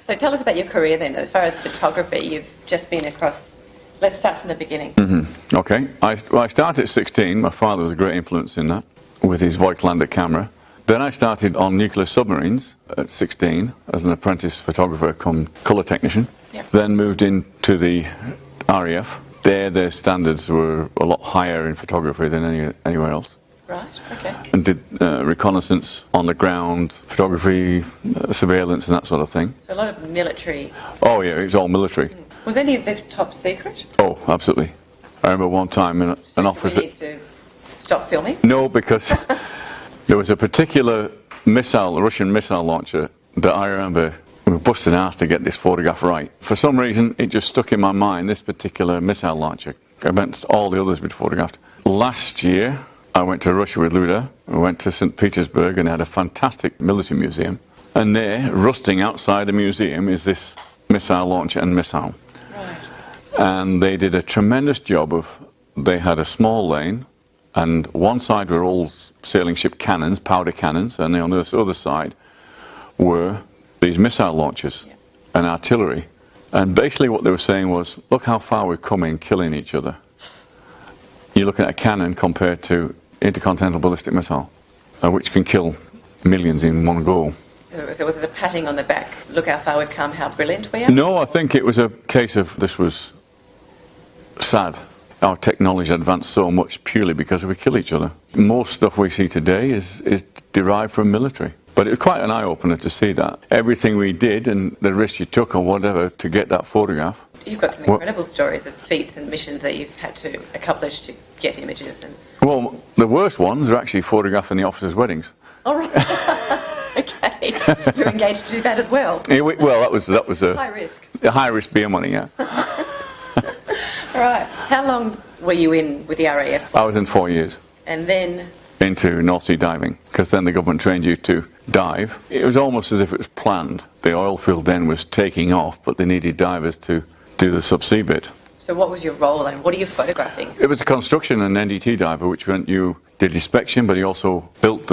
So tell us about your career then. As far as photography, you've just been across... Let's start from the beginning. Okay. I started at 16. My father was a great influence in that, with his Voigtlander camera. Then I started on nuclear submarines at 16 as an apprentice photographer come colour technician. Yep. Then moved into the RAF. There, their standards were a lot higher in photography than anywhere else. Right, okay. And did reconnaissance, on the ground, photography, surveillance and that sort of thing. So a lot of military... Oh yeah, it was all military. Was any of this top secret? Oh, absolutely. I remember one time an officer... We need to stop filming? No, because there was a particular missile, a Russian missile launcher, that I remember we were busting ass to get this photograph right. For some reason, it just stuck in my mind, this particular missile launcher, against all the others we'd photographed. Last year, I went to Russia with Luda. We went to St. Petersburg and had a fantastic military museum. And there, rusting outside the museum, is this missile launcher and missile. Right. And they did a tremendous job of, they had a small lane, and one side were all sailing ship cannons, powder cannons, and on the other side were these missile launchers and artillery. And basically what they were saying was, look how far we've come in killing each other. You're looking at a cannon compared to intercontinental ballistic missile, which can kill millions in one go. So was it a patting on the back? Look how far we've come, how brilliant we are? No, I think it was a case of this was sad. Our technology advanced so much purely because we kill each other. Most stuff we see today is derived from military. But it was quite an eye-opener to see that. Everything we did and the risk you took or whatever to get that photograph. You've got some incredible stories of feats and missions that you've had to accomplish to get images. And... Well, the worst ones are actually photographing the officers' weddings. All right. Okay. You're engaged to do that as well. Yeah, well, that was a high risk. A high-risk beer money, yeah. All right. How long were you in with the RAF? I was in 4 years. And then? Into North Sea diving, because then the government trained you to dive. It was almost as if it was planned. The oil field then was taking off, but they needed divers to do the subsea bit. So what was your role and what are you photographing? It was a construction and NDT diver, which meant you did inspection, but you also built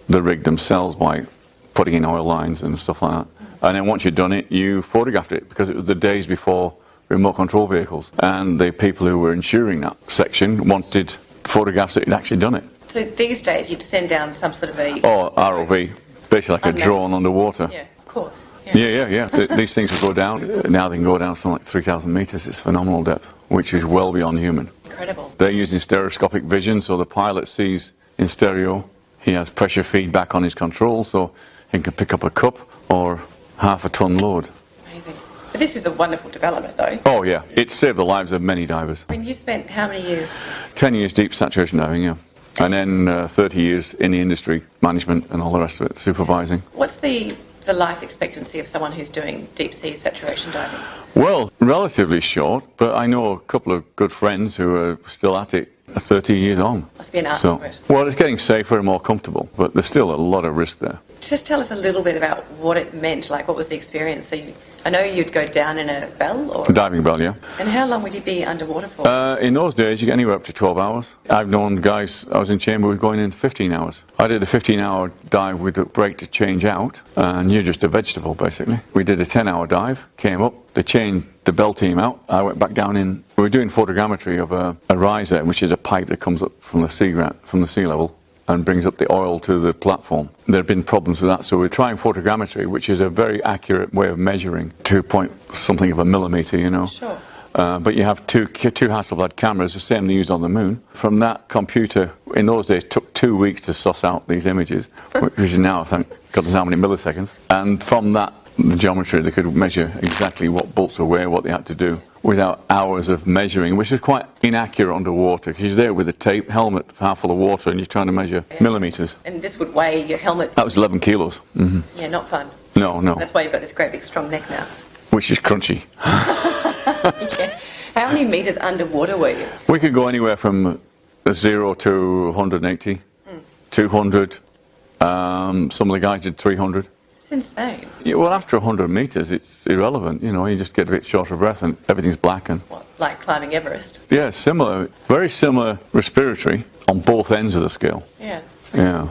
the rig themselves by putting in oil lines and stuff like that. And then once you'd done it, you photographed it, because it was the days before remote control vehicles. And the people who were insuring that section wanted photographs that you'd actually done it. So these days you'd send down some sort of a... Or ROV, basically like a drone underwater. Yeah, of course. Yeah. These things will go down. Now they can go down something like 3,000 metres. It's phenomenal depth, which is well beyond human. Incredible. They're using stereoscopic vision, so the pilot sees in stereo. He has pressure feedback on his control, so he can pick up a cup or half a ton load. Amazing. But this is a wonderful development, though. Oh, yeah. It saved the lives of many divers. I mean, you spent how many years? 10 years deep saturation diving, yeah. And then 30 years in the industry, management and all the rest of it, supervising. What's the life expectancy of someone who's doing deep sea saturation diving? Well, relatively short, but I know a couple of good friends who are still at it 30 years on. Must be an art for it. Well, it's getting safer and more comfortable, but there's still a lot of risk there. Just tell us a little bit about what it meant, like what was the experience? So I know you'd go down in a bell? Or... A diving bell, yeah. And how long would you be underwater for? In those days, you get anywhere up to 12 hours. I've known guys, I was in chamber, was going in 15 hours. I did a 15-hour dive with a break to change out, and you're just a vegetable, basically. We did a 10-hour dive, came up, they changed the bell team out. I went back down in, we were doing photogrammetry of a riser, which is a pipe that comes up from the sea level and brings up the oil to the platform. There have been problems with that, so we're trying photogrammetry, which is a very accurate way of measuring to point something of a millimetre, you know. Sure. But you have two Hasselblad cameras, the same they used on the moon. From that computer, in those days, it took 2 weeks to suss out these images, which is now, thank God, how many milliseconds. And from that, the geometry, they could measure exactly what bolts were where, what they had to do, without hours of measuring, which is quite inaccurate underwater, because you're there with a tape helmet half full of water and you're trying to measure millimetres. And this would weigh your helmet? That was 11 kilos. Mm-hmm. Yeah, not fun. No. That's why you've got this great big strong neck now. Which is crunchy. Yeah. How many metres underwater were you? We could go anywhere from 0 to 180, 200. Some of the guys did 300. It's insane. Yeah, well, after 100 metres, it's irrelevant. You know, you just get a bit short of breath and everything's black. And what, like climbing Everest? Yeah, similar. Very similar respiratory on both ends of the scale. Yeah. Yeah.